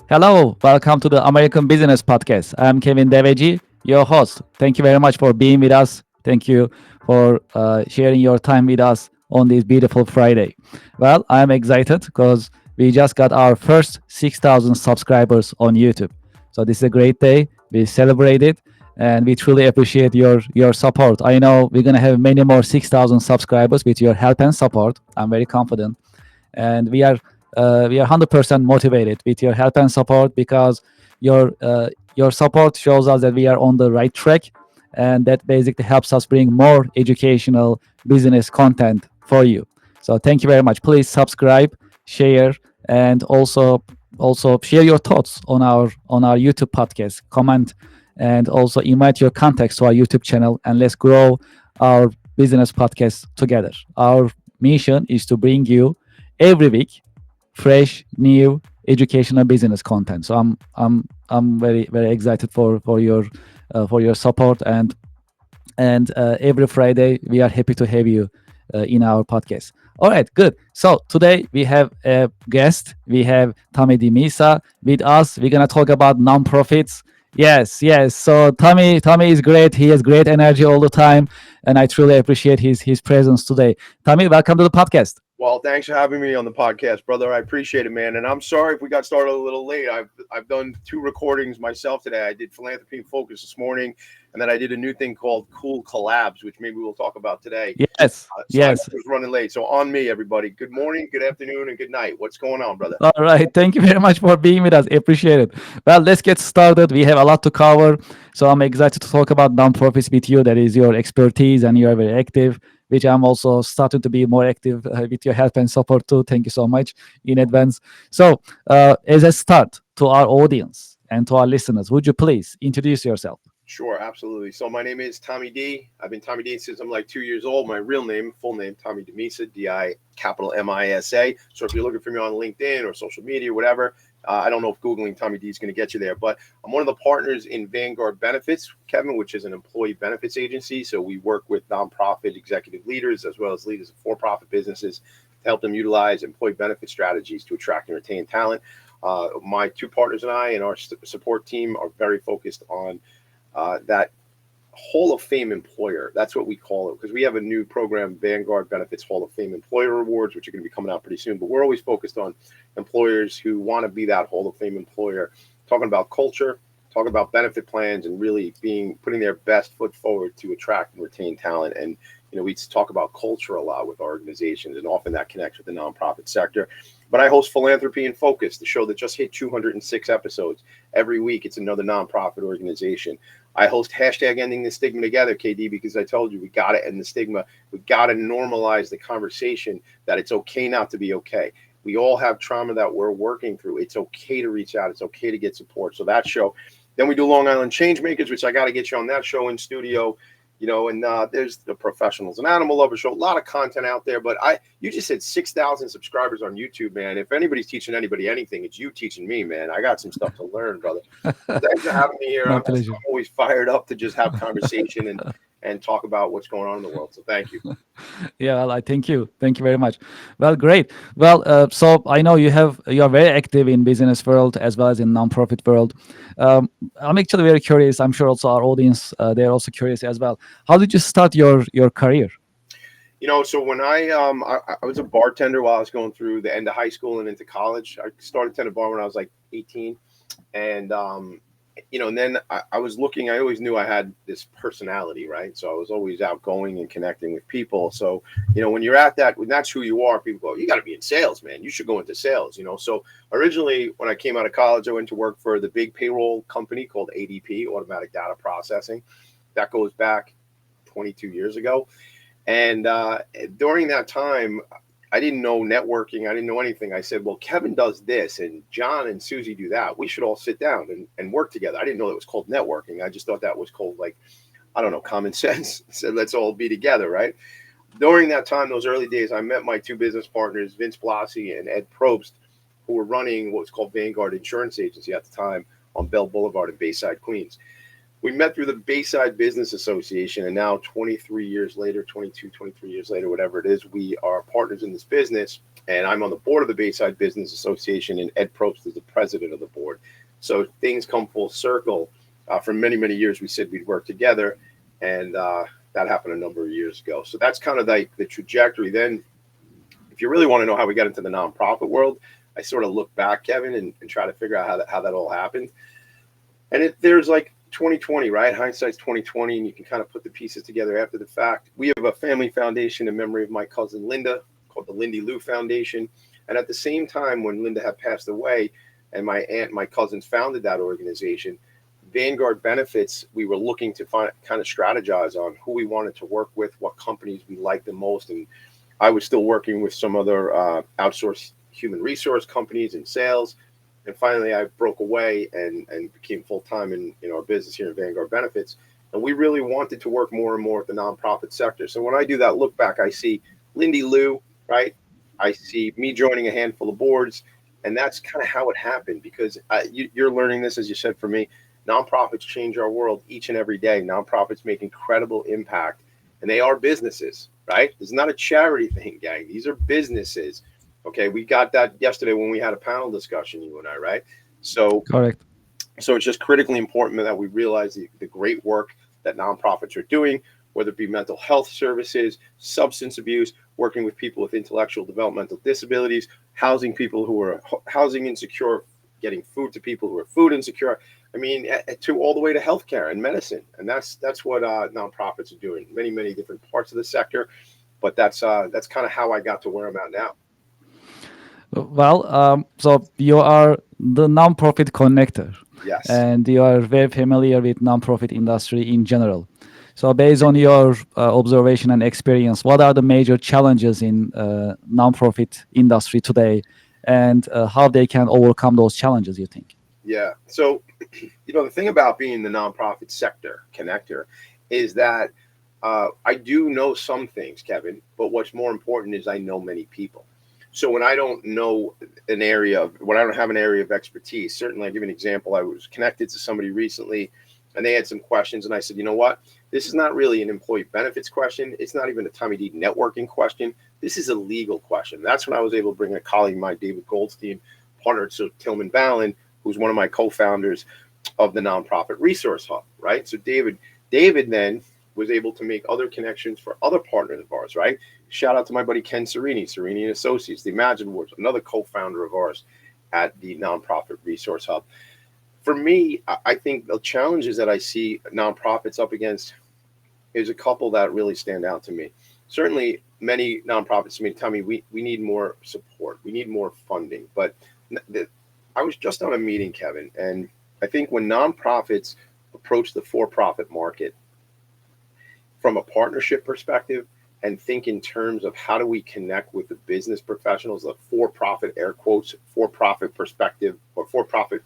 Hello, welcome to the American Business Podcast. I'm Kevin Deveji, your host. Thank you very much for being with us. Thank you for sharing your time with us on this beautiful Friday. Well, I'm excited because we just got our first 6,000 subscribers on YouTube. So this is a great day. We celebrate it and we truly appreciate your support. I know we're going to have many more 6,000 subscribers with your help and support. I'm very confident and we are 100% motivated with your help and support because your support shows us that we are on the right track, and that basically helps us bring more educational business content for you. So thank you very much. Please subscribe, share, and also share your thoughts on our YouTube podcast. Comment and also invite your contacts to our YouTube channel, and let's grow our business podcast together. Our mission is to bring you every week fresh, new educational business content. So I'm very excited for your support, and every Friday we are happy to have you in our podcast. All right, good. So today we have a guest. We have Tommy Dimisa with us. We're gonna talk about nonprofits. Yes. So Tommy is great. He has great energy all the time, and I truly appreciate his presence today. Tommy, welcome to the podcast. Well, thanks for having me on the podcast, brother. I appreciate it, man. And I'm sorry if we got started a little late. I've done two recordings myself today. I did Philanthropy and Focus this morning, and then I did a new thing called Cool Collabs, which maybe we'll talk about today. Yes, So I yes. was running late. So on me, everybody. Good morning, good afternoon, and good night. What's going on, brother? All right. Thank you very much for being with us. Appreciate it. Well, let's get started. We have a lot to cover. So I'm excited to talk about nonprofits with you. That is your expertise and you are very active, which I'm also starting to be more active with your help and support too. Thank you so much in advance. So as a start to our audience and to our listeners, would you please introduce yourself? Sure, absolutely. So my name is Tommy D. I've been Tommy D since I'm like 2 years old. My real name, full name, Tommy Dimisa, D-I capital M-I-S-A. So if you're looking for me on LinkedIn or social media or whatever, I don't know if Googling Tommy D is going to get you there, but I'm one of the partners in Vanguard Benefits, Kevin, which is an employee benefits agency. So we work with nonprofit executive leaders as well as leaders of for-profit businesses to help them utilize employee benefit strategies to attract and retain talent. My two partners and I and our support team are very focused on that Hall of Fame employer. That's what we call it because we have a new program, Vanguard Benefits Hall of Fame Employer Awards, which are going to be coming out pretty soon. But we're always focused on employers who want to be that Hall of Fame employer, talking about culture, talking about benefit plans, and really putting their best foot forward to attract and retain talent. And we talk about culture a lot with our organizations, and often that connects with the nonprofit sector. But I host Philanthropy and Focus, the show that just hit 206 episodes. Every week, it's another nonprofit organization. I host hashtag Ending the Stigma Together, KD, because I told you we got to end the stigma. We got to normalize the conversation that it's okay not to be okay. We all have trauma that we're working through. It's okay to reach out. It's okay to get support. So that show. Then we do Long Island Changemakers, which I got to get you on that show in studio. And there's the Professionals and Animal Lover show. A lot of content out there, but you just said 6,000 subscribers on YouTube, man. If anybody's teaching anybody anything, it's you teaching me, man. I got some stuff to learn, brother. Thanks for having me here. My I'm pleasure. always fired up to just have conversation and talk about what's going on in the world. So thank you. Yeah, well, I thank you. Thank you very much. Well, great. Well, so I know you are very active in business world as well as in nonprofit world. I'm actually very curious. I'm sure also our audience they're also curious as well. How did you start your career? So when I was a bartender while I was going through the end of high school and into college. I started tending bar when I was like 18, and and then I was looking. I always knew I had this personality, right? So I was always outgoing and connecting with people. So when you're at that, when that's who you are, people go, "You got to be in sales, man. You should go into sales." So originally when I came out of college, I went to work for the big payroll company called ADP, Automatic Data Processing. That goes back 22 years ago. And during that time, I didn't know networking. I didn't know anything. I said, well, Kevin does this and John and Susie do that. We should all sit down and work together. I didn't know it was called networking. I just thought that was called, like, I don't know, common sense. So let's all be together, right? During that time, those early days, I met my two business partners, Vince Blasi and Ed Probst, who were running what was called Vanguard Insurance Agency at the time on Bell Boulevard in Bayside, Queens. We met through the Bayside Business Association, and now 23 years later, 22, 23 years later, whatever it is, we are partners in this business. and I'm on the board of the Bayside Business Association, and Ed Probst is the president of the board. So things come full circle. For many, many years, we said we'd work together, and that happened a number of years ago. So that's kind of like the trajectory. Then, if you really want to know how we got into the nonprofit world, I sort of look back, Kevin, and try to figure out how that all happened. And there's like 2020, right? Hindsight's 2020, and you can kind of put the pieces together after the fact. We have a family foundation in memory of my cousin Linda called the Lindy Lou Foundation. And at the same time, when Linda had passed away and my aunt and my cousins founded that organization, Vanguard Benefits, we were looking to kind of strategize on who we wanted to work with, what companies we liked the most. And I was still working with some other outsourced human resource companies in sales. And finally, I broke away and became full-time in our business here in Vanguard Benefits. And we really wanted to work more and more with the nonprofit sector. So when I do that look back, I see Lindy Lou, right? I see me joining a handful of boards. And that's kind of how it happened, because you're learning this, as you said, for me. Nonprofits change our world each and every day. Nonprofits make incredible impact, and they are businesses, right? It's not a charity thing, gang. These are businesses. Okay, we got that yesterday when we had a panel discussion, you and I, right? So Correct. So it's just critically important that we realize the great work that nonprofits are doing, whether it be mental health services, substance abuse, working with people with intellectual developmental disabilities, housing people who are housing insecure, getting food to people who are food insecure. I mean, to all the way to healthcare and medicine. And that's what nonprofits are doing, many, many different parts of the sector. But that's kind of how I got to where I'm at now. Well, so you are the nonprofit connector, Yes. and you are very familiar with nonprofit industry in general. So, based on your observation and experience, what are the major challenges in nonprofit industry today, and how they can overcome those challenges, you think? Yeah. So, the thing about being the nonprofit sector connector is that I do know some things, Kevin, but what's more important is I know many people. So when I don't know when I don't have an area of expertise, certainly I'll give you an example. I was connected to somebody recently and they had some questions, and I said, you know what? This is not really an employee benefits question. It's not even a Tommy D networking question. This is a legal question. That's when I was able to bring a colleague of mine, David Goldstein, partner to Tillman Ballin, who's one of my co-founders of the Nonprofit Resource Hub, right? So David then was able to make other connections for other partners of ours, right? Shout out to my buddy Ken Serini and Associates, the Imagine Wars, another co-founder of ours at the Nonprofit Resource Hub. For me, I think the challenges that I see nonprofits up against is a couple that really stand out to me. Certainly, many nonprofits tell me we need more support, we need more funding. But I was just on a meeting, Kevin, and I think when nonprofits approach the for-profit market from a partnership perspective and think in terms of how do we connect with the business professionals, the for-profit, air quotes, for-profit perspective or for-profit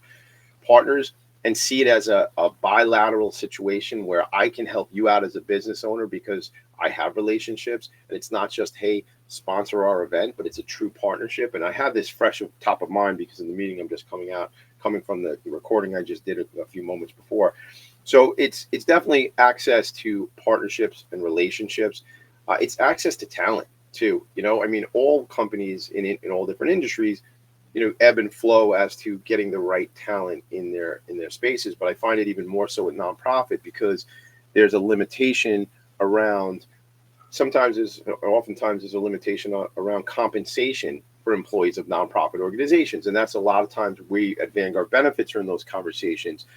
partners, and see it as a bilateral situation where I can help you out as a business owner because I have relationships, and it's not just, hey, sponsor our event, but it's a true partnership. And I have this fresh top of mind because in the meeting I'm just coming from the recording I just did a few moments before. So it's definitely access to partnerships and relationships. It's access to talent too. I mean, all companies in all different industries, ebb and flow as to getting the right talent in their spaces. But I find it even more so with nonprofit because there's a limitation around. Oftentimes there's a limitation around compensation for employees of nonprofit organizations, and that's a lot of times we at Vanguard Benefits are in those conversations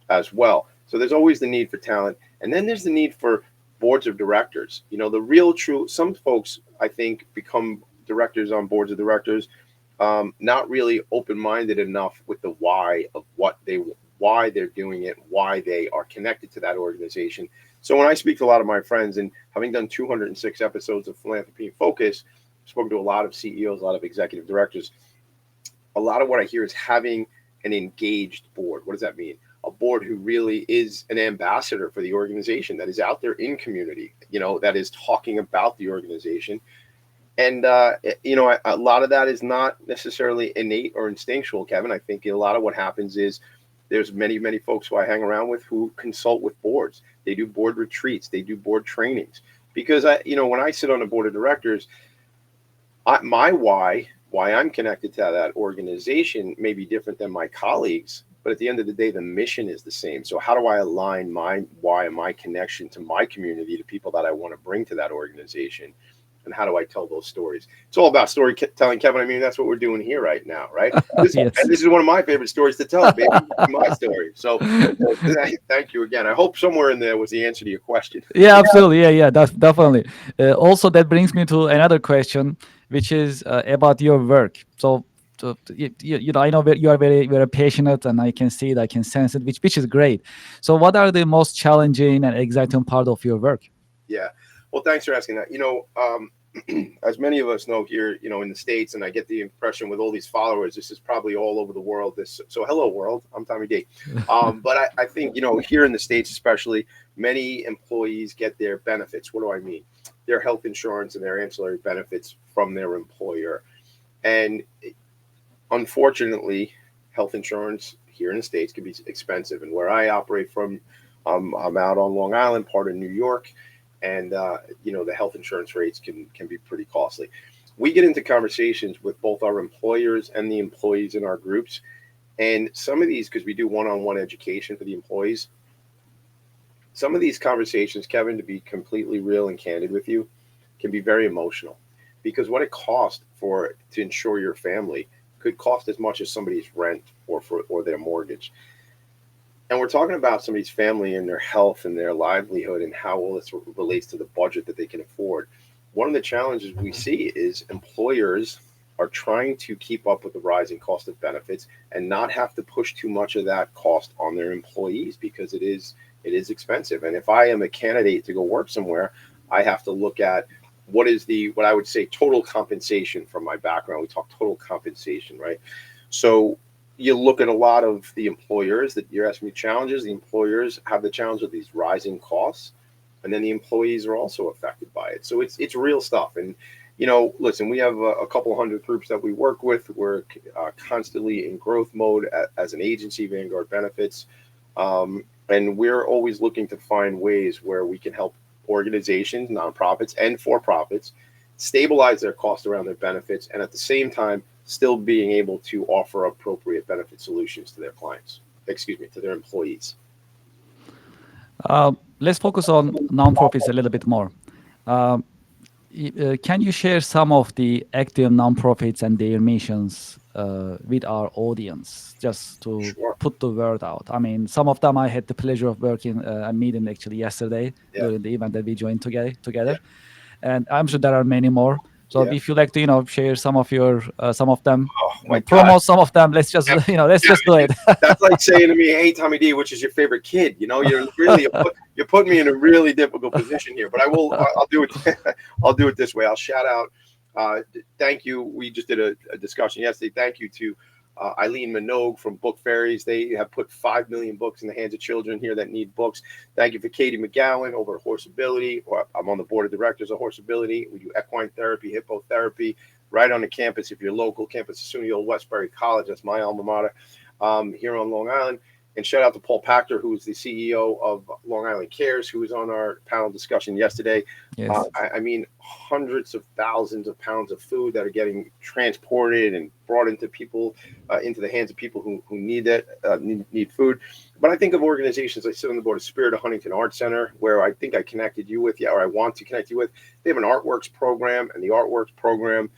as well. So there's always the need for talent, and then there's the need for boards of directors. Some folks I think become directors on boards of directors, not really open-minded enough with the why of why they're doing it, why they are connected to that organization. So when I speak to a lot of my friends, and having done 206 episodes of Philanthropy in Focus, spoken to a lot of CEOs, a lot of executive directors, a lot of what I hear is having an engaged board. What does that mean? A board who really is an ambassador for the organization, that is out there in community, that is talking about the organization. And, a lot of that is not necessarily innate or instinctual, Kevin. I think a lot of what happens is there's many, many folks who I hang around with who consult with boards. They do board retreats. They do board trainings. Because, when I sit on a board of directors, my why Why I'm connected to that organization may be different than my colleagues, but at the end of the day, the mission is the same. So how do I align my why and my connection to my community, to people that I want to bring to that organization? And how do I tell those stories? It's all about storytelling, Kevin. I mean, that's what we're doing here right now, right? Yes. And this is one of my favorite stories to tell, baby. My story. So thank you again. I hope somewhere in there was the answer to your question. Yeah, absolutely. Yeah, that's definitely. Also, that brings me to another question, which is about your work. So you know, I know you are very passionate, and I can see it, I can sense it, which is great. So, what are the most challenging and exciting part of your work? Yeah. Well, thanks for asking that. As many of us know here, in the States, and I get the impression with all these followers, this is probably all over the world. So hello world, I'm Tommy D. But I think, here in the States, especially, many employees get their benefits. What do I mean? Their health insurance and their ancillary benefits from their employer. And unfortunately, health insurance here in the States can be expensive. And where I operate from, I'm out on Long Island, part of New York, and the health insurance rates can be pretty costly. We get into conversations with both our employers and the employees in our groups, and some of these, because we do one-on-one education for the employees, some of these conversations, Kevin, to be completely real and candid with you, can be very emotional, because what it costs to insure your family could cost as much as somebody's rent or their mortgage. And we're talking about somebody's family and their health and their livelihood and how all this relates to the budget that they can afford. One of the challenges we see is employers are trying to keep up with the rising cost of benefits and not have to push too much of that cost on their employees, because it is expensive. And if I am a candidate to go work somewhere, I have to look at what I would say total compensation from my background. We talk total compensation, right? So you look at a lot of the employers that you're asking me challenges. The employers have the challenge of these rising costs, and then the employees are also affected by it. So it's real stuff. And listen, we have a couple hundred groups that we work with. We're constantly in growth mode as an agency, Vanguard Benefits, and we're always looking to find ways where we can help organizations, nonprofits, and for-profits stabilize their cost around their benefits, and at the same time still being able to offer appropriate benefit solutions to their clients, to their employees. Let's focus on nonprofits a little bit more. Um, can you share some of the active nonprofits and their missions with our audience, just to Sure. put the word out? I mean, some of them I had the pleasure of working and meeting actually yesterday Yeah. during the event that we joined Yeah. together, and I'm sure there are many more. So Yeah. if you like to, share some of them, Oh my God. promote some of them. Let's just, Yeah. let's just do Yeah. it. That's like saying to me, "Hey, Tommy D, which is your favorite kid?" You're putting me in a really difficult position here. But I'll do it. I'll do it this way. I'll shout out. Thank you. We just did a discussion yesterday. Thank you to Eileen Minogue from Book Fairies. They have put 5 million books in the hands of children here that need books. Thank you for Katie McGowan over at Horseability. I'm on the board of directors of Horseability. We do equine therapy, hippotherapy, right on the campus. If you're local, campus of SUNY Old Westbury College, that's my alma mater, here on Long Island. And shout out to Paul Pachter, who is the CEO of Long Island Cares, who was on our panel discussion yesterday. Yes. I mean, hundreds of thousands of pounds of food that are getting transported and brought into the hands of people who need need food. But I think of organizations. I sit on the board of Spirit of Huntington Art Center, where I think I connected you with, or I want to connect you with. They have an Artworks program, and the Artworks program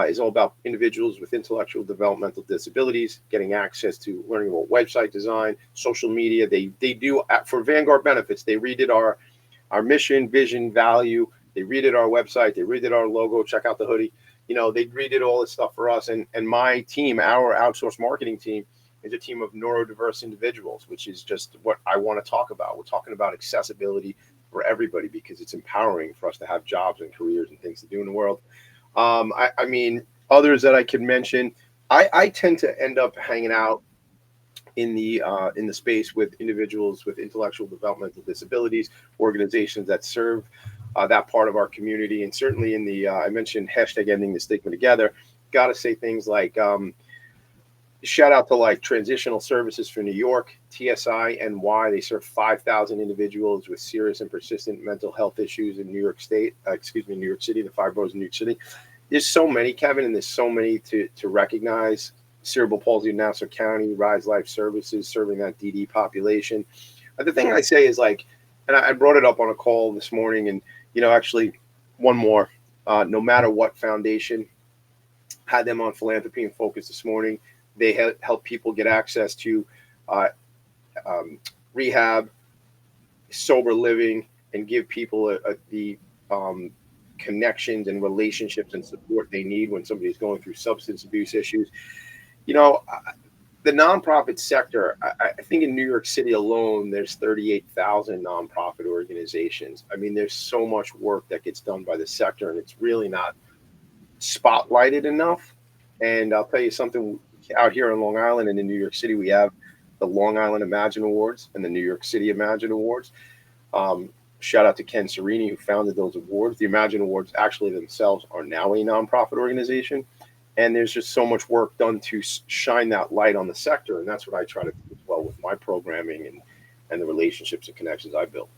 is all about individuals with intellectual developmental disabilities getting access to learning about website design, social media. They do, for Vanguard Benefits, they redid our mission, vision, value. They redid our website. They redid our logo. Check out the hoodie. They redid all this stuff for us. And my team, our outsourced marketing team, is a team of neurodiverse individuals, which is just what I want to talk about. We're talking about accessibility for everybody, because it's empowering for us to have jobs and careers and things to do in the world. I mean, others that I could mention, I tend to end up hanging out in the space with individuals with intellectual developmental disabilities, organizations that serve that part of our community, and certainly in the I mentioned hashtag ending the stigma together. Got to say things like shout out to like Transitional Services for New York, TSI NY. They serve 5,000 individuals with serious and persistent mental health issues in New York State. New York City, the 5 boroughs of New York City. there's so many, Kevin, and there's so many to recognize. Cerebral palsy in Nassau County, Rise Life Services, serving that DD population. The thing I say is like, and I brought it up on a call this morning, and actually, one more. No Matter What Foundation had them on philanthropy and focus this morning. They help people get access to uh, rehab, sober living, and give people the connections and relationships and support they need when somebody's going through substance abuse issues. You know, the nonprofit sector, I think in New York City alone, there's 38,000 nonprofit organizations. I mean, there's so much work that gets done by the sector, and it's really not spotlighted enough. And I'll tell you something, out here on Long Island and in New York City, we have the Long Island Imagine Awards and the New York City Imagine Awards. Shout out to Ken Serini, who founded those awards. The Imagine Awards actually themselves are now a nonprofit organization. And there's just so much work done to shine that light on the sector. And that's what I try to do as well with my programming and the relationships and connections I build.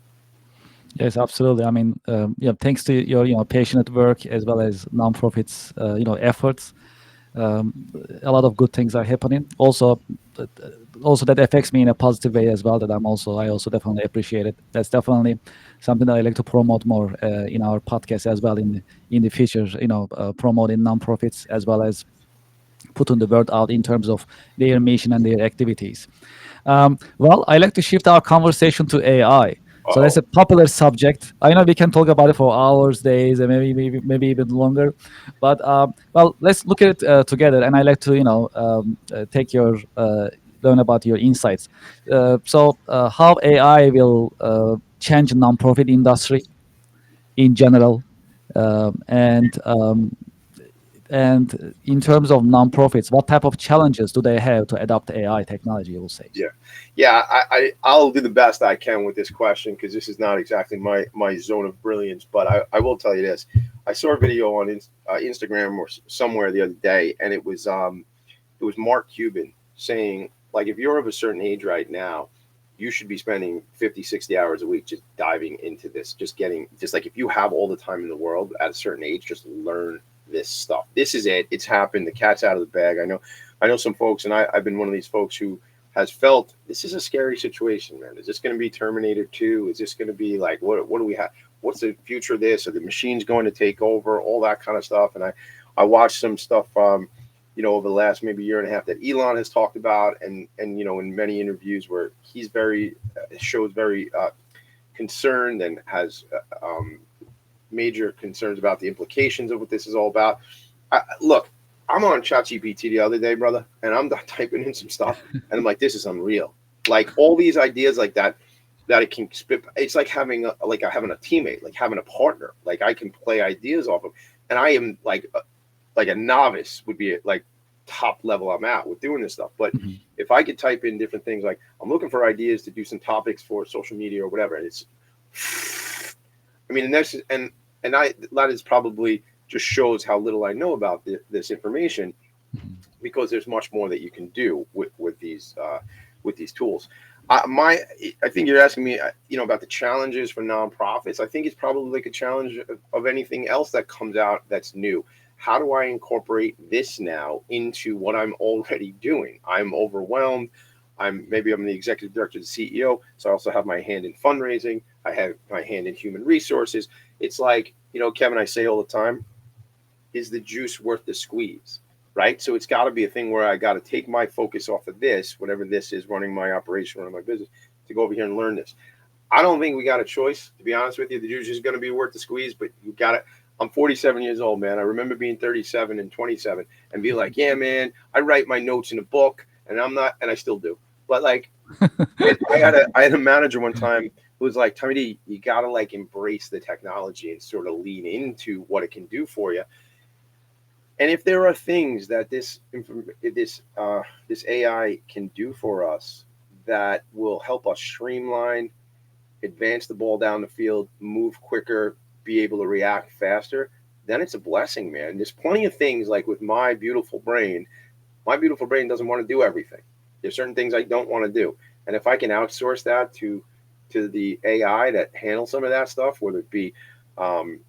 Yes, absolutely. I mean, thanks to your passionate work as well as nonprofits, efforts, a lot of good things are happening. Also that affects me in a positive way as well. That I also definitely appreciate it. That's definitely something that I like to promote more in our podcast as well in the future. Promoting nonprofits as well as putting the word out in terms of their mission and their activities. Well, I like to shift our conversation to AI. So that's a popular subject. I know we can talk about it for hours, days, and maybe even longer. But well, let's look at it together. And I like to take your learn about your insights. So how AI will change nonprofit industry in general, and in terms of nonprofits, what type of challenges do they have to adopt AI technology, you will say? Yeah. I'll do the best I can with this question because this is not exactly my zone of brilliance. But I will tell you this: I saw a video on Instagram or somewhere the other day, and it was Mark Cuban saying, like, if you're of a certain age right now, you should be spending 50, 60 hours a week just diving into this, just like if you have all the time in the world at a certain age, just learn this stuff. This is it. It's happened. The cat's out of the bag. I know some folks, and I've been one of these folks who has felt this is a scary situation, man. Is this going to be Terminator 2? Is this going to be like, what do we have? What's the future of this? Are the machines going to take over? All that kind of stuff. And I watched some stuff, over the last maybe year and a half that Elon has talked about, and in many interviews where he's shows very concerned and has major concerns about the implications of what this is all about. Look, I'm on ChatGPT the other day, brother, and I'm typing in some stuff, and I'm like, this is unreal. Like all these ideas like that it can spit. It's like having a teammate, like having a partner. Like I can play ideas off of, and I am like a novice would be like top level I'm at with doing this stuff. But if I could type in different things, like I'm looking for ideas to do some topics for social media or whatever, and it's, I mean, and that is probably just shows how little I know about this information, because there's much more that you can do with these tools. I think you're asking me, about the challenges for nonprofits. I think it's probably like a challenge of anything else that comes out that's new. How do I incorporate this now into what I'm already doing? I'm overwhelmed. I'm the executive director, the CEO. So I also have my hand in fundraising. I have my hand in human resources. It's like, Kevin, I say all the time, is the juice worth the squeeze? Right? So it's got to be a thing where I got to take my focus off of this, whatever this is, running my operation, running my business, to go over here and learn this. I don't think we got a choice, to be honest with you. The juice is going to be worth the squeeze, but you got to. I'm 47 years old, man. I remember being 37 and 27 and be like, yeah, man, I write my notes in a book, and I'm not, and I still do. But like, I had a manager one time who was like, Tommy D, you got to like embrace the technology and sort of lean into what it can do for you. And if there are things that this AI can do for us that will help us streamline, advance the ball down the field, move quicker, be able to react faster, then it's a blessing, man. There's plenty of things like with my beautiful brain doesn't want to do everything. There's certain things I don't want to do. And if I can outsource that to the AI that handles some of that stuff, whether it be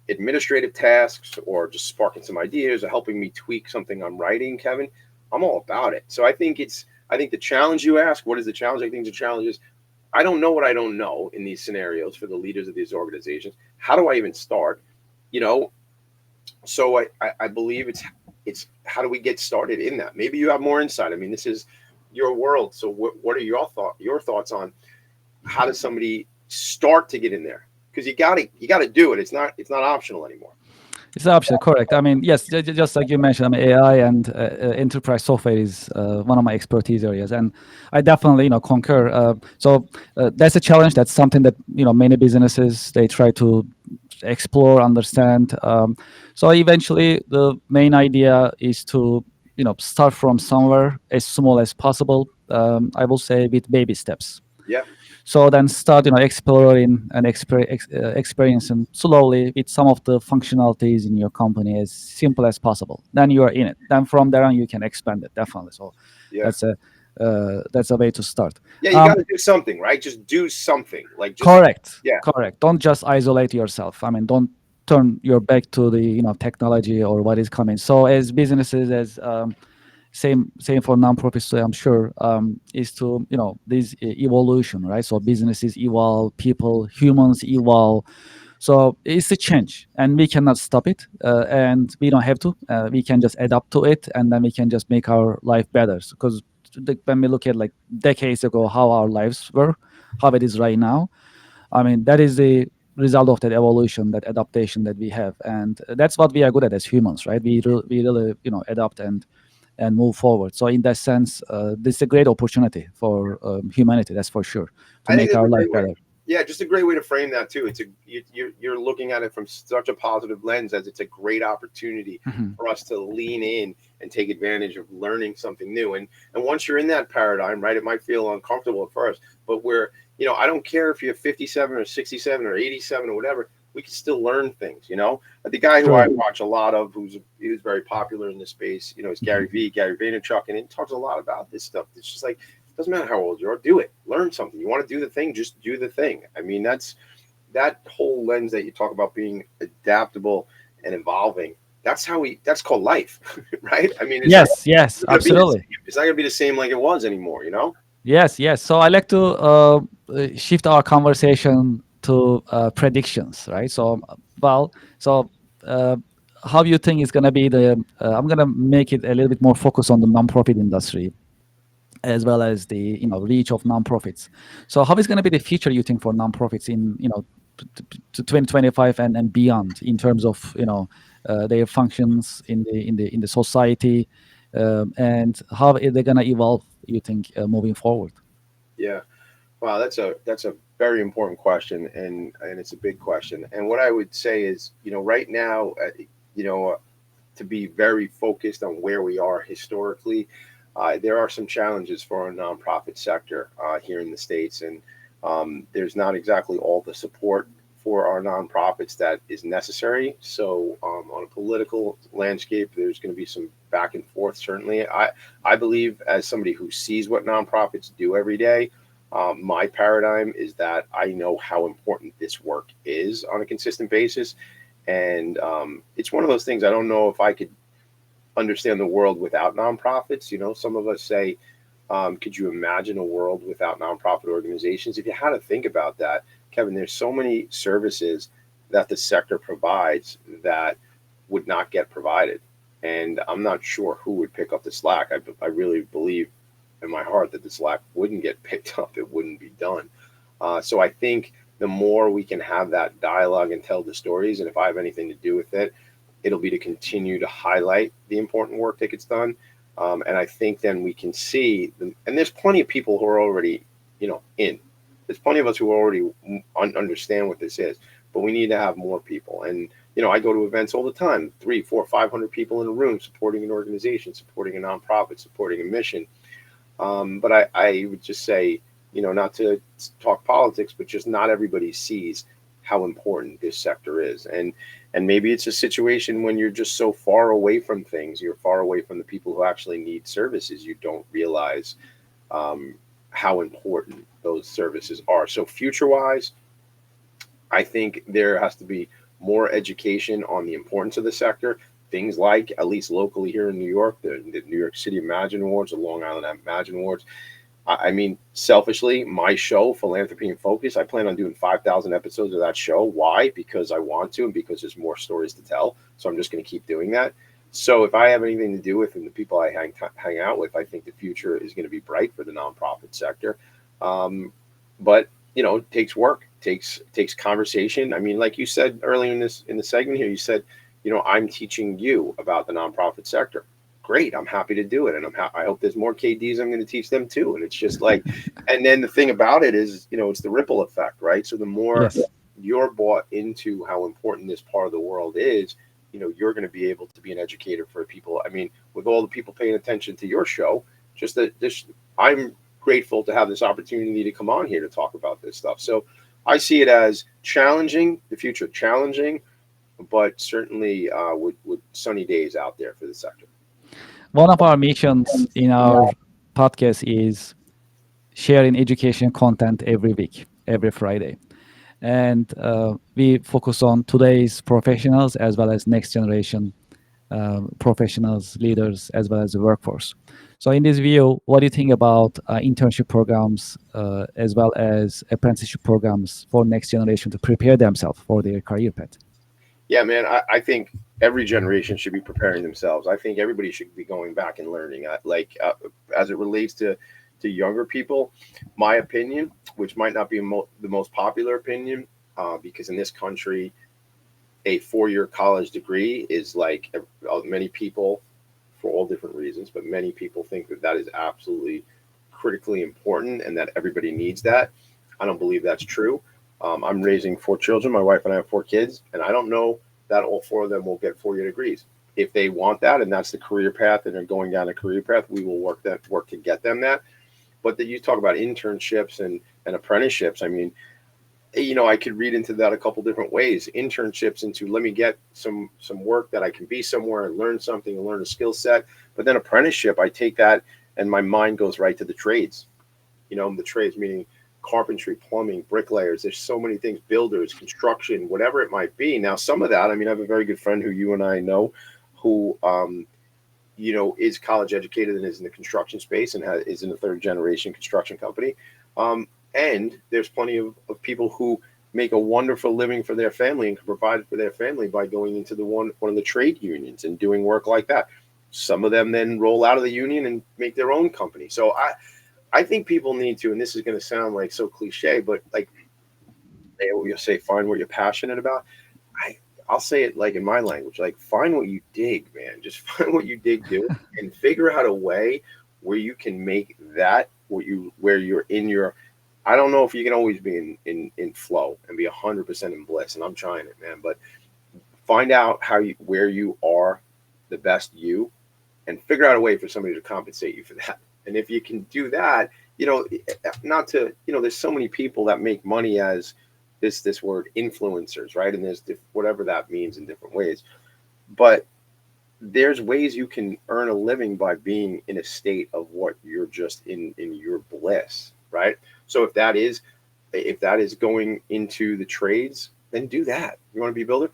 administrative tasks or just sparking some ideas or helping me tweak something I'm writing, Kevin, I'm all about it. So I think the challenge you ask, what is the challenge? I think the challenge is I don't know what I don't know in these scenarios for the leaders of these organizations. How do I even start? You know, so I believe it's how do we get started in that? Maybe you have more insight. I mean, this is your world. So what are your thoughts on how does somebody start to get in there? Because you gotta do it. It's not optional anymore. It's absolutely correct. I mean, yes, just like you mentioned, I mean, AI and enterprise software is one of my expertise areas, and I definitely, concur. That's a challenge. That's something that many businesses they try to explore, understand. So eventually, the main idea is to start from somewhere as small as possible. I will say with baby steps. Yeah. So then start exploring and experiencing slowly with some of the functionalities in your company as simple as possible. Then you are in it. Then from there on you can expand it definitely. So Yeah. that's a that's a way to start. Yeah, you got to do something, right? Just do something. Like just Correct. yeah. Correct. Don't just isolate yourself. I mean, don't turn your back to the technology or what is coming. So as businesses, as same for nonprofits, so I'm sure, is to this evolution, right? So businesses evolve, people, humans evolve. So it's a change, and we cannot stop it, and we don't have to. We can just adapt to it, and then we can just make our life better. Because when we look at like decades ago, how our lives were, how it is right now, I mean, that is the result of that evolution, that adaptation that we have, and that's what we are good at as humans, right? We really adapt and move forward. So in that sense, this is a great opportunity for humanity. That's for sure, to I think make it's our a life great way. better. Yeah, just a great way to frame that too. It's you're looking at it from such a positive lens as it's a great opportunity Mhm. for us to lean in and take advantage of learning something new. And once you're in that paradigm, right, it might feel uncomfortable at first, but I don't care if you're 57 or 67 or 87 or whatever, we can still learn things. The guy who I True. watch a lot of, who's very popular in this space, is Gary Vaynerchuk, and he talks a lot about this stuff. It's just like doesn't matter how old you are, do it. Learn something. You want to do the thing, just do the thing. I mean, that's that whole lens that you talk about being adaptable and evolving. That's called life, right? I mean, Yes, yes, gonna be the absolutely. same. It's not gonna be the same like it was anymore. Yes, yes. So I like to shift our conversation to predictions, right? So, well, so uh, how you think is going to be the? I'm going to make it a little bit more focused on the nonprofit industry as well as the reach of nonprofits. So how is going to be the future you think for nonprofits in to 2025 and beyond in terms of their functions in the society, and how are they going to evolve you think moving forward? Yeah. Wow, that's a very important question, and it's a big question. And what I would say is, right now, you know, to be very focused on where we are historically, there are some challenges for our nonprofit sector here in the States, and there's not exactly all the support for our nonprofits that is necessary. So, on a political landscape, there's going to be some back and forth. Certainly, I believe as somebody who sees what nonprofits do every day. My paradigm is that I know how important this work is on a consistent basis, and it's one of those things I don't know if I could understand the world without nonprofits. Some of us say, could you imagine a world without nonprofit organizations? If you had to think about that, Kevin, there's so many services that the sector provides that would not get provided. And I'm not sure who would pick up the slack. I really believe in my heart that the slack wouldn't get picked up, it wouldn't be done. So I think the more we can have that dialogue and tell the stories, and if I have anything to do with it, it'll be to continue to highlight the important work that gets done. And I think then we can see, and there's plenty of people who are already, in. There's plenty of us who already understand what this is, but we need to have more people. And I go to events all the time, 300, 400, 500 people in a room supporting an organization, supporting a nonprofit, supporting a mission. But I would just say, not to talk politics, but just not everybody sees how important this sector is. And maybe it's a situation when you're just so far away from things, you're far away from the people who actually need services, you don't realize how important those services are. So future wise, I think there has to be more education on the importance of the sector. Things like, at least locally here in New York, the New York City Imagine Awards, the Long Island Imagine Awards. I mean, selfishly, my show, Philanthropy and Focus, I plan on doing 5,000 episodes of that show. Why? Because I want to, and because there's more stories to tell. So I'm just going to keep doing that. So if I have anything to do with, and the people I hang out with, I think the future is going to be bright for the nonprofit sector. But it takes work, takes conversation. I mean, like you said earlier in the segment here, you said, I'm teaching you about the nonprofit sector. Great, I'm happy to do it, and I hope there's more KDs I'm going to teach them too. And it's just like, and then the thing about it is, it's the ripple effect, right? So the more Yes. you're bought into how important this part of the world is, you're going to be able to be an educator for people. I mean, with all the people paying attention to your show, just that I'm grateful to have this opportunity to come on here to talk about this stuff. So I see it as challenging, the future challenging, but certainly with sunny days out there for the sector. One of our missions in our podcast is sharing education content every week, every Friday. And we focus on today's professionals as well as next generation professionals, leaders, as well as the workforce. So in this view, what do you think about internship programs as well as apprenticeship programs for next generation to prepare themselves for their career path? Yeah, man, I think every generation should be preparing themselves. I think everybody should be going back and learning. As it relates to younger people, my opinion, which might not be the most popular opinion, because in this country, a 4-year college degree is like many people, for all different reasons, but many people think that is absolutely critically important and that everybody needs that. I don't believe that's true. I'm raising 4 children. My wife and I have 4 kids, and I don't know that all 4 of them will get 4-year degrees. If they want that, and that's the career path, and they're going down a career path, we will work to get them that. But that you talk about internships and apprenticeships. I mean, I could read into that a couple different ways. Internships into, let me get some work that I can be somewhere and learn something and learn a skill set. But then apprenticeship, I take that and my mind goes right to the trades. The trades meaning carpentry, plumbing, bricklayers. There's so many things, builders, construction, whatever it might be. Now, some of that, I mean, I have a very good friend who you and I know who, is college educated and is in the construction space and is in a 3rd generation construction company. And there's plenty of people who make a wonderful living for their family and can provide for their family by going into one of the trade unions and doing work like that. Some of them then roll out of the union and make their own company. So I think people need to, and this is going to sound like so cliche, but like you'll say, find what you're passionate about. I'll say it like in my language, like find what you dig, man. Just find what you dig doing and figure out a way where you can make that where you're in your. I don't know if you can always be in flow and be 100% in bliss, and I'm trying it, man. But find out where you are the best you, and figure out a way for somebody to compensate you for that. And if you can do that, not to, there's so many people that make money as this word influencers, right? And there's whatever that means in different ways. But there's ways you can earn a living by being in a state of what you're just in your bliss, right? So if that is going into the trades, then do that. You want to be a builder?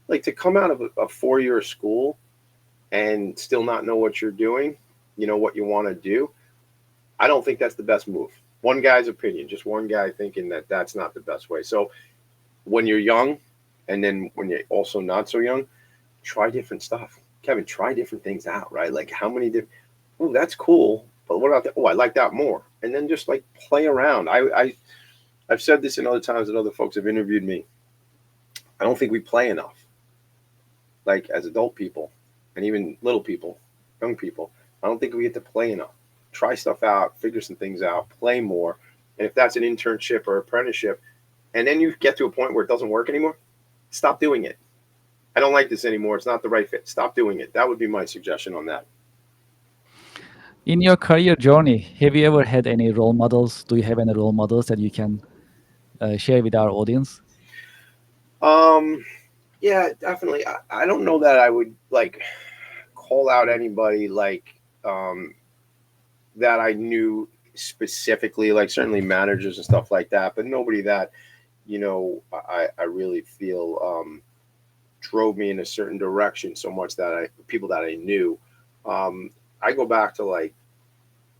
Like, to come out of a 4-year school and still not know what you're doing, what you want to do, I don't think that's the best move. One guy's opinion, just one guy thinking that that's not the best way. So when you're young, and then when you're also not so young, try different stuff. Kevin, try different things out, right? Like, how many different, oh, that's cool, but what about that? Oh, I like that more. And then just like play around. I've said this in other times that other folks have interviewed me. I don't think we play enough, like as adult people and even little people, young people. I don't think we get to play enough. Try stuff out, figure some things out, play more. And if that's an internship or apprenticeship, and then you get to a point where it doesn't work anymore, stop doing it. I don't like this anymore. It's not the right fit. Stop doing it. That would be my suggestion on that. In your career journey, have you ever had any role models? Do you have any role models that you can share with our audience? Yeah, definitely. I don't know that I would like call out anybody like that I knew specifically, like certainly managers and stuff like that, but nobody that, I really feel drove me in a certain direction so much that people that I knew. I go back to like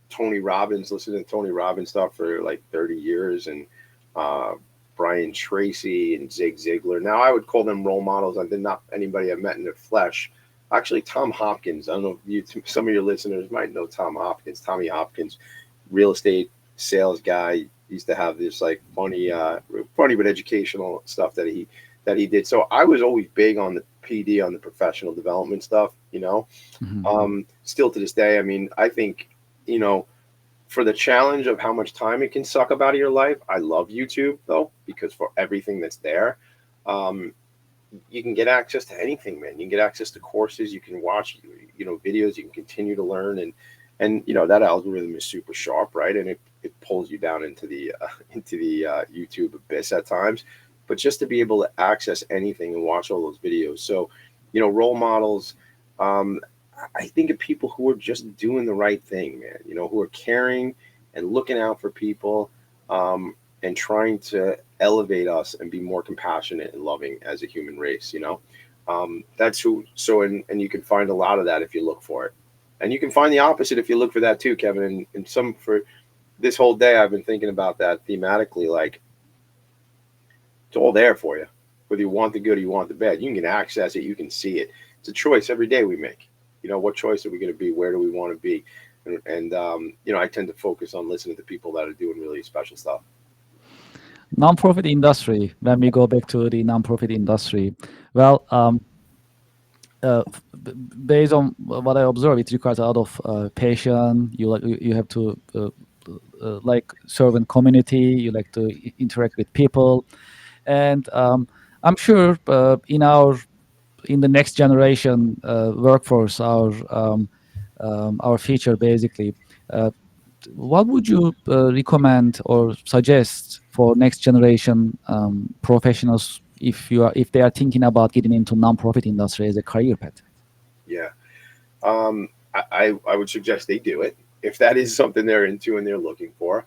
Tony Robbins, listening to Tony Robbins stuff for like 30 years, and uh, Brian Tracy and Zig Ziglar. Now I would call them role models. I did not anybody I met in the flesh. Actually, Tom Hopkins. I don't know if some of your listeners might know Tom Hopkins. Tommy Hopkins, real estate sales guy. Used to have this like funny but educational stuff that he did. So I was always big on the PD, on the professional development stuff. Mhm. Still to this day, I mean, I think, you know, for the challenge of how much time it can suck up out of your life, I love YouTube though, because for everything that's there, um, you can get access to anything, man. You can get access to courses, you can watch, videos, you can continue to learn, and that algorithm is super sharp, right? And it pulls you down into the YouTube abyss at times, but just to be able to access anything and watch all those videos. So, role models. Um, I think of people who are just doing the right thing, man. Who are caring and looking out for people, and trying to elevate us and be more compassionate and loving as a human race. That's who. So, and you can find a lot of that if you look for it, and you can find the opposite if you look for that too, Kevin. And some for this whole day, I've been thinking about that thematically. Like, it's all there for you, whether you want the good or you want the bad. You can access it. You can see it. It's a choice every day we make. What choice are we going to be? Where do we want to be? And I tend to focus on listening to people that are doing really special stuff. Non-profit industry. When we go back to the non-profit industry, well, based on what I observe, it requires a lot of patience. You have to like serve in community. You like to interact with people, and I'm sure in the next generation workforce, our future basically. Uh, what would you recommend or suggest for next generation professionals if they are thinking about getting into non-profit industry as a career path? Yeah. I would suggest they do it if that is something they're into and they're looking for.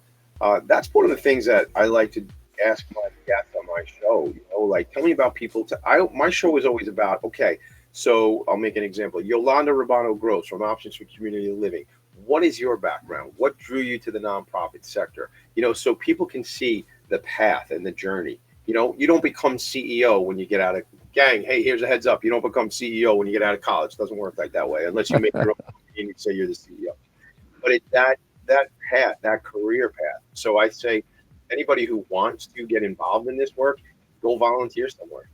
That's one of the things that I like to ask my guests on my show. Like, tell me about people. My show is always about, okay. So I'll make an example. Yolanda Rabano Gross from Options for Community Living. What is your background? What drew you to the nonprofit sector? So people can see the path and the journey. You don't become CEO when you get out of gang. Hey, here's a heads up. You don't become CEO when you get out of college. It doesn't work like that way unless you make your own company and you say you're the CEO. But it's that path, that career path. So I say anybody who wants to get involved in this work, go volunteer somewhere,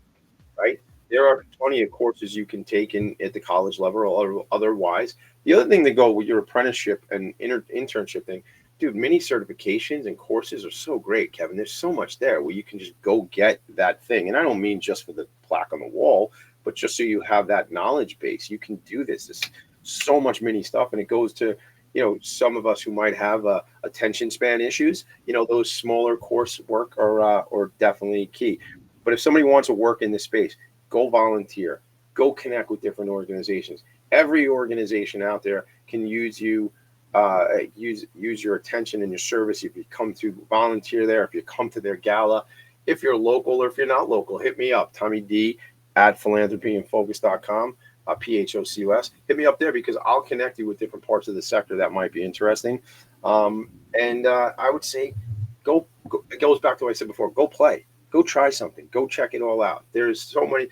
right? There are plenty of courses you can take at the college level or otherwise. The other thing to go with your apprenticeship and internship thing, dude, many certifications and courses are so great, Kevin. There's so much there where you can just go get that thing. And I don't mean just for the plaque on the wall, but just so you have that knowledge base. You can do this. There's so much mini stuff, and it goes to, some of us who might have attention span issues. Those smaller coursework are definitely key. But if somebody wants to work in this space, go volunteer, go connect with different organizations. Every organization out there can use you, use your attention and your service. If you come to volunteer there, if you come to their gala, if you're local or if you're not local, hit me up, Tommy D at philanthropyandfocus.com, PHOCUS. Hit me up there because I'll connect you with different parts of the sector that might be interesting. And I would say go. It goes back to what I said before. Go play. Go try something. Go check it all out. There's so many,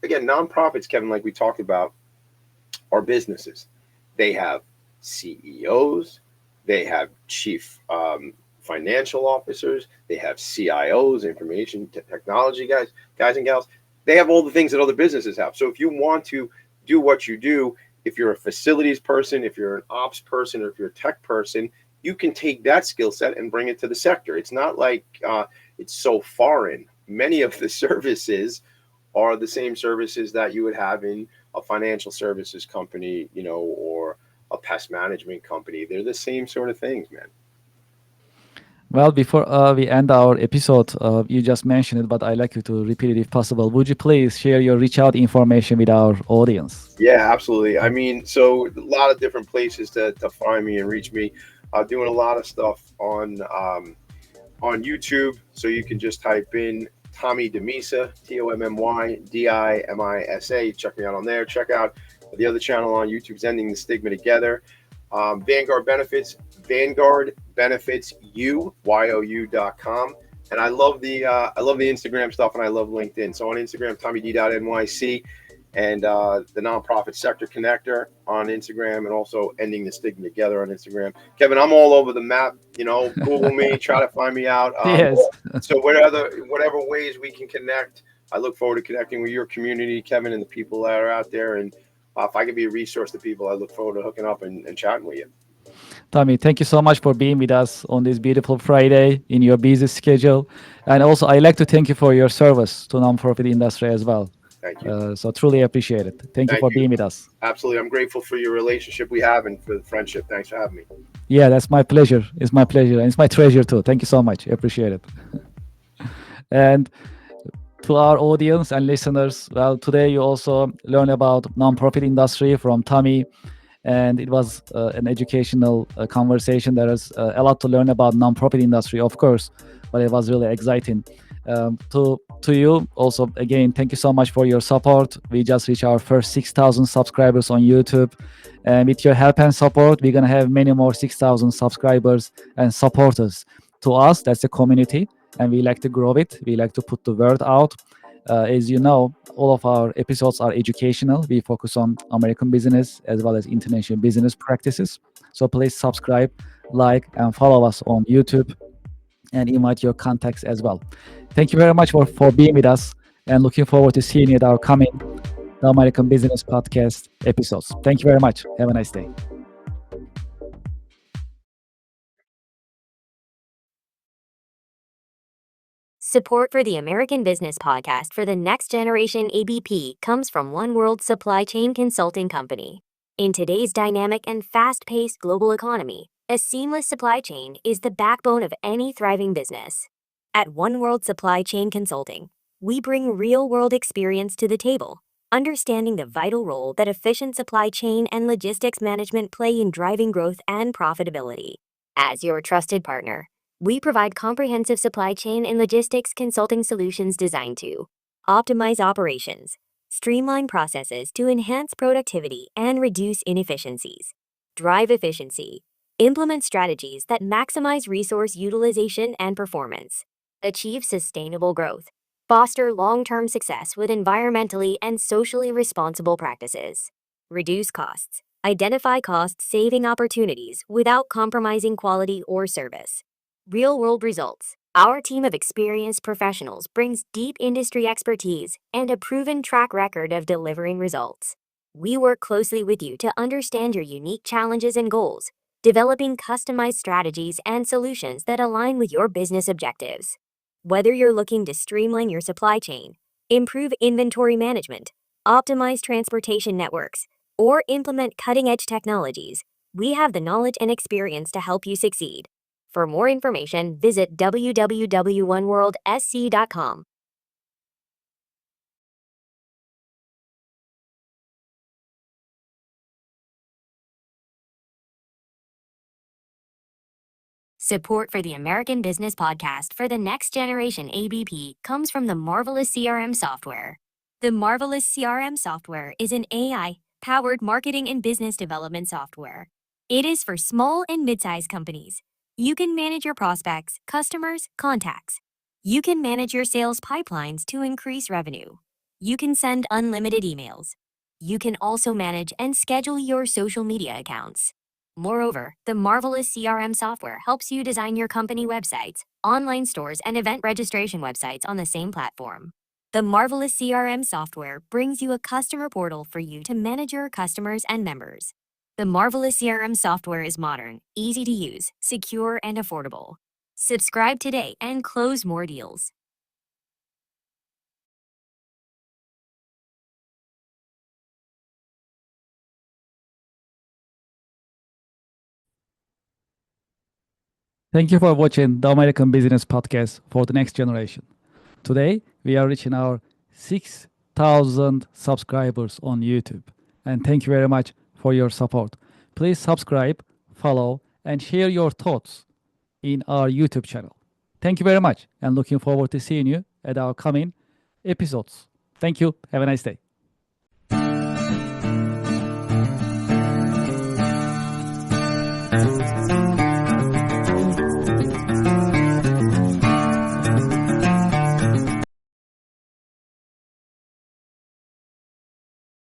again, nonprofits, Kevin, like we talked about, are businesses. They have CEOs, they have chief financial officers, they have CIOs, information technology guys and gals. They have all the things that other businesses have. So if you want to do what you do, if you're a facilities person, if you're an ops person, or if you're a tech person, you can take that skill set and bring it to the sector. It's not like it's so foreign. Many of the services are the same services that you would have in a financial services company, or a pest management company. They're the same sort of things, man. Well, before we end our episode, you just mentioned it, but I'd like you to repeat it if possible. Would you please share your reach out information with our audience? Yeah, absolutely. I mean, so a lot of different places to find me and reach me. Doing a lot of stuff on YouTube. So you can just type in Tommy Demisa, TommyDimisa. Check me out on there. Check out the other channel on YouTube's Ending the Stigma Together. Vanguard Benefits, VanguardBenefitsYou.com. And I love the Instagram stuff, and I love LinkedIn. So on Instagram, TommyD.NYC, and the Nonprofit Sector Connector on Instagram, and also Ending the Stigma Together on Instagram. Kevin, I'm all over the map. Google me, try to find me out. Yes. So whatever ways we can connect, I look forward to connecting with your community, Kevin, and the people that are out there. And if I can be a resource to people, I look forward to hooking up and chatting with you. Tommy, thank you so much for being with us on this beautiful Friday in your busy schedule. And also, I'd like to thank you for your service to nonprofit industry as well. Thank you. So truly appreciate it. Thank you for being with us. Absolutely. I'm grateful for your relationship we have and for the friendship. Thanks for having me. Yeah, that's my pleasure. It's my pleasure. And it's my treasure too. Thank you so much. Appreciate it. And to our audience and listeners, well, today you also learn about nonprofit industry from Tommy. And it was an educational conversation. There is a lot to learn about nonprofit industry, of course, but it was really exciting. To you also, again, thank you so much for your support. We just reached our first 6,000 subscribers on YouTube, and with your help and support, we're gonna have many more 6,000 subscribers and supporters. To us, that's a community, and we like to grow it. We like to put the word out. As you know, all of our episodes are educational. We focus on American business as well as international business practices. So please subscribe, like, and follow us on YouTube, and invite your contacts as well. Thank you very much for being with us, and looking forward to seeing you at our coming The American Business Podcast episodes. Thank you very much. Have a nice day. Support for the American Business Podcast for the next generation ABP comes from One World Supply Chain Consulting Company. In today's dynamic and fast-paced global economy, a seamless supply chain is the backbone of any thriving business. At One World Supply Chain Consulting, we bring real-world experience to the table, understanding the vital role that efficient supply chain and logistics management play in driving growth and profitability. As your trusted partner, we provide comprehensive supply chain and logistics consulting solutions designed to optimize operations, streamline processes to enhance productivity and reduce inefficiencies, drive efficiency, implement strategies that maximize resource utilization and performance, achieve sustainable growth, foster long-term success with environmentally and socially responsible practices, reduce costs, identify cost-saving opportunities without compromising quality or service. Real-world results. Our team of experienced professionals brings deep industry expertise and a proven track record of delivering results. We work closely with you to understand your unique challenges and goals, developing customized strategies and solutions that align with your business objectives. Whether you're looking to streamline your supply chain, improve inventory management, optimize transportation networks, or implement cutting-edge technologies, we have the knowledge and experience to help you succeed. For more information, visit www.oneworldsc.com. Support for the American Business Podcast for the next generation ABP comes from the Marvelous CRM software. The Marvelous CRM software is an AI-powered marketing and business development software. It is for small and mid-sized companies. You can manage your prospects, customers, contacts. You can manage your sales pipelines to increase revenue. You can send unlimited emails. You can also manage and schedule your social media accounts. Moreover, the Marvelous CRM software helps you design your company websites, online stores, and event registration websites on the same platform. The Marvelous CRM software brings you a customer portal for you to manage your customers and members. The Marvelous CRM software is modern, easy to use, secure, and affordable. Subscribe today and close more deals. Thank you for watching the American Business Podcast for the next generation. Today, we are reaching our 6,000 subscribers on YouTube. And thank you very much for your support. Please subscribe, follow, and share your thoughts in our YouTube channel. Thank you very much, and looking forward to seeing you at our coming episodes. Thank you. Have a nice day.